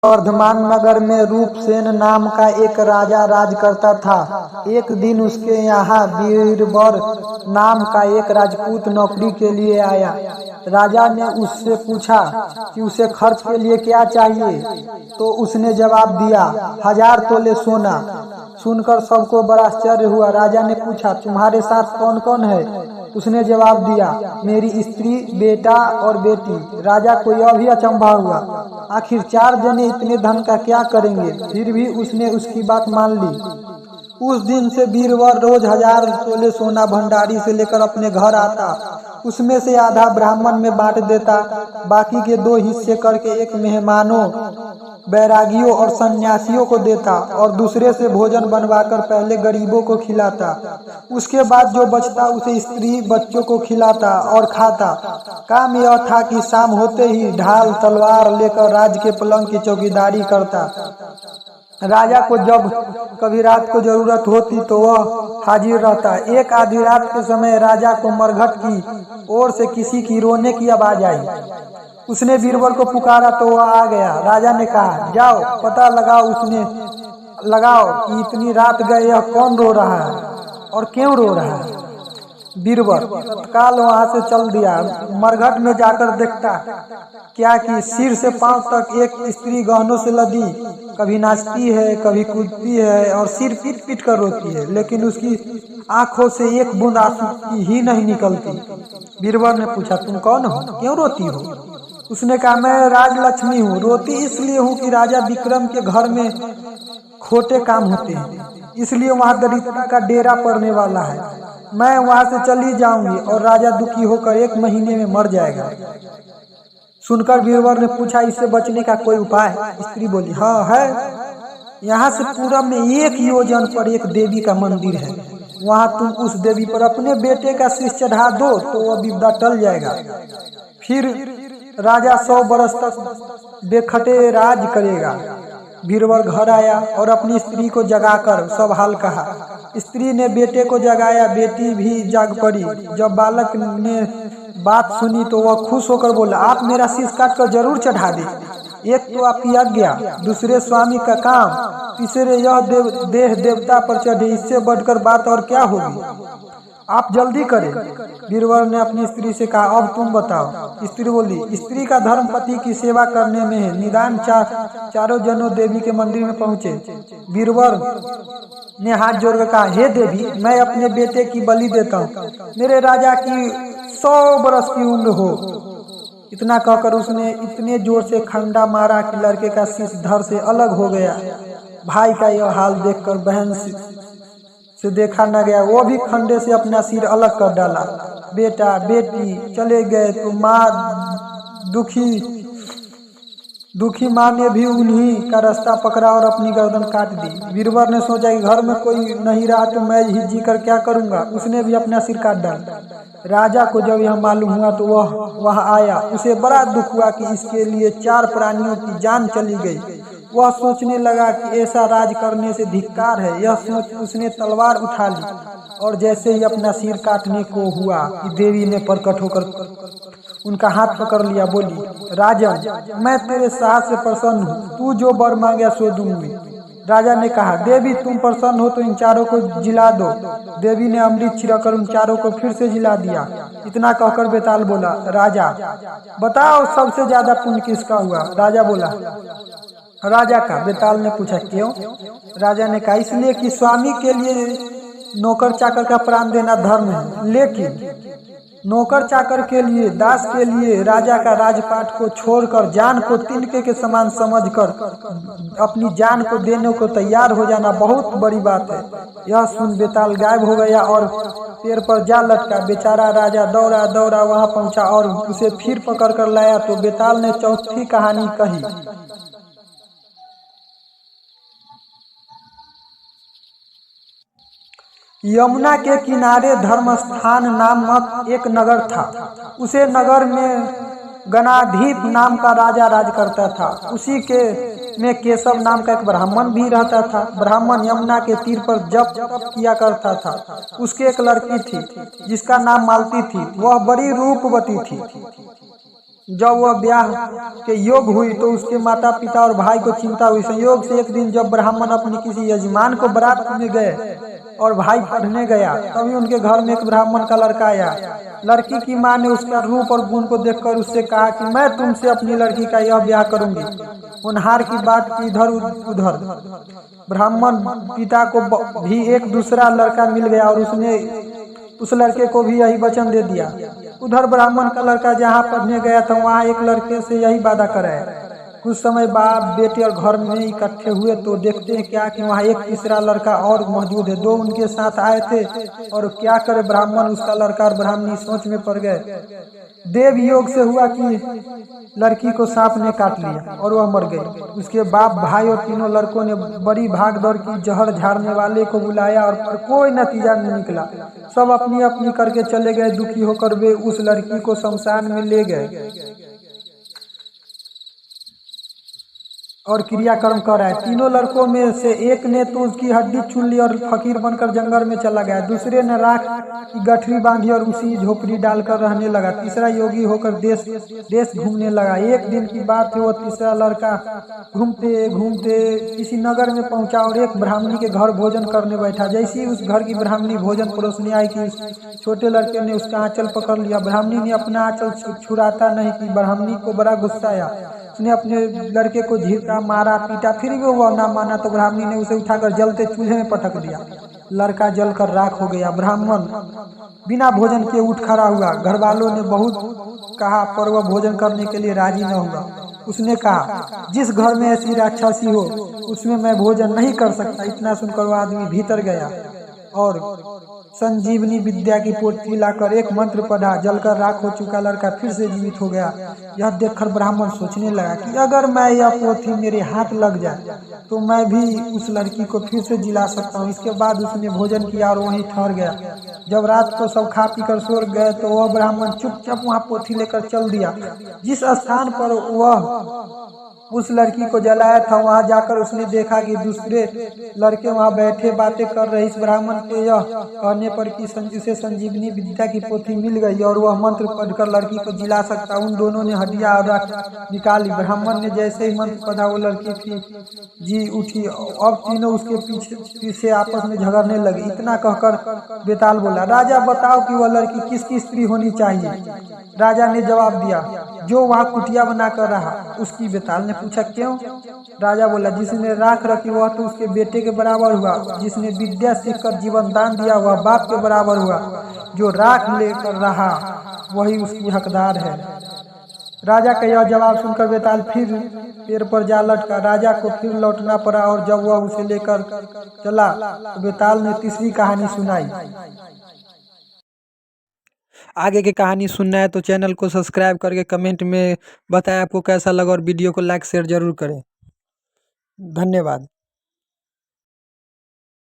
वर्धमान नगर में रूपसेन नाम का एक राजा राज करता था। एक दिन उसके यहाँ बीरबल नाम का एक राजपूत नौकरी के लिए आया। राजा ने उससे पूछा कि उसे खर्च के लिए क्या चाहिए, तो उसने जवाब दिया 1000 तोले सोना। सुनकर सबको बड़ा आश्चर्य हुआ। राजा ने पूछा तुम्हारे साथ कौन कौन है? उसने जवाब दिया मेरी स्त्री, बेटा और बेटी। राजा को यह भी अचंभा हुआ, आखिर 4 जने इतने धन का क्या करेंगे? फिर भी उसने उसकी बात मान ली। उस दिन से बीरबल रोज 1000 तोले सोना भंडारी से लेकर अपने घर आता। उसमें से आधा ब्राह्मण में बांट देता, बाकी के 2 हिस्से करके एक मेहमानों, बैरागियों और सन्यासियों को देता और दूसरे से भोजन बनवाकर पहले गरीबों को खिलाता। उसके बाद जो बचता उसे स्त्री बच्चों को खिलाता और खाता। काम यह था कि शाम होते ही ढाल तलवार लेकर राज के पलंग की चौकीदारी करता। राजा को जब कभी रात को जरूरत होती तो वह हाजिर रहता। एक आधी रात के समय राजा को मरघट की ओर से किसी की रोने की आवाज आई। उसने बीरबल को पुकारा तो वह आ गया। राजा ने कहा जाओ पता लगाओ कि इतनी रात गए यह कौन रो रहा है और क्यों रो रहा है। बीरबल तत्काल वहां से चल दिया। मरघट में जाकर देखता क्या कि सिर से पांव तक एक स्त्री गहनों से लदी कभी नाचती है, कभी कूदती है और सिर पीट पीट कर रोती है, लेकिन उसकी आंखों से एक बूंद आंसू ही नहीं निकलती। बीरबल ने पूछा तुम कौन हो, क्यों रोती हो? उसने कहा मैं राजलक्ष्मी हूँ। रोती इसलिए हूँ कि राजा विक्रम के घर में खोटे काम होते हैं, इसलिए वहाँ दरिद्रता का डेरा पड़ने वाला है। मैं वहाँ से चली जाऊंगी और राजा दुखी होकर 1 महीने में मर जाएगा। सुनकर बीरबल ने पूछा इससे बचने का कोई उपाय? स्त्री बोली हाँ है। यहाँ से पूरब में 1 योजन पर एक देवी का मंदिर है। वहाँ तुम उस देवी पर अपने बेटे का शीश चढ़ा दो तो वह विपदा टल जाएगा। फिर राजा 100 बरस तक बेखटे राज करेगा। बीरबल घर आया और अपनी स्त्री को जगाकर सब हाल कहा। स्त्री ने बेटे को जगाया, बेटी भी जाग पड़ी। जब बालक ने बात सुनी तो वह खुश होकर बोला आप मेरा शीश काट कर जरूर चढ़ा दे। एक तो आपकी आज्ञा, दूसरे स्वामी का काम, तीसरे यह देह देवता पर चढ़े, इससे बढ़कर बात और क्या होगी? आप जल्दी करें। बीरबल ने अपनी स्त्री से कहा अब तुम बताओ। स्त्री बोली स्त्री का धर्म पति की सेवा करने में है। निदान चारों जनों देवी के मंदिर में पहुँचे। बीरबल ने हाथ जोड़कर कहा हे देवी, मैं अपने बेटे की बलि देता हूँ, मेरे राजा की 100 बरस की उम्र हो। इतना कहकर उसने इतने जोर से खंडा मारा कि लड़के का शीश धड़ से अलग हो गया। भाई का यह हाल देखकर बहन से देखा न गया, वो भी खंडे से अपना सिर अलग कर डाला। बेटा बेटी चले गए तो दुखी माँ ने भी उन्हीं का रास्ता पकड़ा और अपनी गर्दन काट दी। बीरबल ने सोचा कि घर में कोई नहीं रहा तो मैं ही जी कर क्या करूंगा। उसने भी अपना सिर काट डाला। राजा को जब यह मालूम हुआ तो वह वहां आया। उसे बड़ा दुख हुआ कि इसके लिए 4 प्राणियों की जान चली गई। वह सोचने लगा कि ऐसा राज करने से धिक्कार है। यह सोच उसने तलवार उठा ली और जैसे ही अपना सिर काटने को हुआ कि देवी ने प्रकट होकर उनका हाथ पकड़ लिया। बोली राजन, मैं तेरे साहस से प्रसन्न हूँ, तू जो वर मांगे सो दूंगी। राजा ने कहा देवी तुम प्रसन्न हो तो इन 4 को जिला दो। देवी ने अमृत छिड़कर उन 4 को फिर से जिला दिया। इतना कहकर बेताल बोला राजा बताओ सबसे ज्यादा पुण्य किसका हुआ? राजा बोला राजा का। बेताल ने पूछा क्यों? राजा ने कहा इसलिए कि स्वामी के लिए नौकर चाकर का प्राण देना धर्म है, लेकिन नौकर चाकर के लिए, दास के लिए राजा का राजपाट को छोड़कर जान को तिनके के समान समझकर अपनी जान को देने को तैयार हो जाना बहुत बड़ी बात है। यह सुन बेताल गायब हो गया और पेड़ पर जा लटका। बेचारा राजा दौड़ा दौड़ा वहां पहुंचा और उसे फिर पकड़ कर लाया तो बेताल ने चौथी कहानी कही। यमुना के किनारे धर्मस्थान नामक एक नगर था। उसे नगर में गणाधीप नाम का राजा राज करता था। उसी के में केशव नाम का एक ब्राह्मण भी रहता था। ब्राह्मण यमुना के तीर पर जप तप किया करता था। उसके एक लड़की थी जिसका नाम मालती थी। वह बड़ी रूपवती थी। जब वह ब्याह के योग हुई तो उसके माता पिता और भाई को चिंता हुई। संयोग से एक दिन जब ब्राह्मण अपने किसी यजमान को बारात में गए और भाई पढ़ने गया, तभी उनके घर में एक ब्राह्मण का लड़का आया। लड़की की मां ने उसका रूप और गुण को देखकर उससे कहा कि मैं तुमसे अपनी लड़की का यह ब्याह करूंगी। होनहार की बात की इधर उधर ब्राह्मण पिता को भी एक दूसरा लड़का मिल गया और उसने उस लड़के को भी यही वचन दे दिया। उधर ब्राह्मण का लड़का जहाँ पढ़ने गया था वहाँ एक लड़के से यही वादा कराया। कुछ समय बाप बेटे और घर में इकट्ठे हुए तो देखते हैं क्या कि वहाँ एक तीसरा लड़का और मौजूद है। दो उनके साथ आए थे और क्या करे, ब्राह्मण उसका लड़का और ब्राह्मणी सोच में पड़ गए। देव योग से हुआ कि लड़की को सांप ने काट लिया और वह मर गई। उसके बाप भाई और तीनों लड़कों ने बड़ी भाग दौड़ की, जहर झाड़ने वाले को बुलाया और पर कोई नतीजा नहीं निकला। सब अपनी अपनी करके चले गए। दुखी होकर वे उस लड़की को शमशान में ले गए और क्रियाकर्म कर रहा है। तीनों लड़कों में से एक ने तो उसकी हड्डी छीन ली और फकीर बनकर जंगल में चला गया। दूसरे ने राख की गठरी बांधी और उसी झोपड़ी डालकर रहने लगा। तीसरा योगी होकर देश देश घूमने लगा। एक दिन की बात है, वो तीसरा लड़का घूमते घूमते किसी नगर में पहुंचा और एक ब्राह्मणी के घर भोजन करने बैठा। जैसे ही उस घर की ब्राह्मणी भोजन परोसने आई कि उस छोटे लड़के ने उसका आंचल पकड़ लिया। ब्राह्मणी ने अपना आंचल छुड़ाता नहीं कि ब्राह्मणी को बड़ा गुस्सा आया। उसने अपने लड़के को झीका, मारा, पीटा, फिर भी वह ना माना तो ब्राह्मणी ने उसे उठाकर जलते चूल्हे में पटक दिया। लड़का जलकर राख हो गया। ब्राह्मण बिना भोजन के उठ खड़ा हुआ। घर वालों ने बहुत कहा पर वह भोजन करने के लिए राजी न हुआ। उसने कहा, जिस घर में ऐसी राक्षसी हो उसमें मैं भोजन नहीं कर सकता। इतना सुनकर वह आदमी भीतर गया और संजीवनी विद्या की पोथी लाकर एक मंत्र पढ़ा। जलकर राख हो चुका लड़का फिर से जीवित हो गया। यह देखकर ब्राह्मण सोचने लगा कि अगर मैं यह पोथी मेरे हाथ लग जाए तो मैं भी उस लड़की को फिर से जिला सकता हूँ। इसके बाद उसने भोजन किया और वहीं ठहर गया। जब रात को सब खा पी कर सो गए तो वह ब्राह्मण चुपचाप वहाँ पोथी लेकर चल दिया। जिस स्थान पर वह उस लड़की को जलाया था वहां जाकर उसने देखा कि दूसरे लड़के वहां बैठे बातें कर रहे। इस ब्राह्मण के यह कहने पर कि उसे संजीवनी विद्या की पोथी मिल गई और वह मंत्र पढ़कर लड़की को जिला सकता। उन दोनों ने हड्डियां और रख निकाली। ब्राह्मण ने जैसे ही मंत्र पढ़ा वो लड़की की जी उठी। अब तीनों उसके पीछे आपस में झगड़ने लगे। इतना कहकर बेताल बोला, राजा बताओ कि वह लड़की किसकी स्त्री होनी चाहिए। राजा ने जवाब दिया, जो वहाँ कुटिया बनाकर रहा उसकी। बेताल ने पूछा, क्यों? राजा बोला, जिसने राख रखी वह तो उसके बेटे के बराबर हुआ। जिसने विद्या सीखकर जीवन दान दिया वह बाप के बराबर हुआ। जो राख लेकर रहा वही उसकी हकदार है। राजा का यह जवाब सुनकर बेताल फिर पेड़ पर जा लटका। राजा को फिर लौटना पड़ा और जब वह उसे लेकर चला तो बेताल ने तीसरी कहानी सुनाई। आगे की कहानी सुनना है तो चैनल को सब्सक्राइब करके कमेंट में बताएं आपको कैसा लगा और वीडियो को लाइक शेयर जरूर करें। धन्यवाद।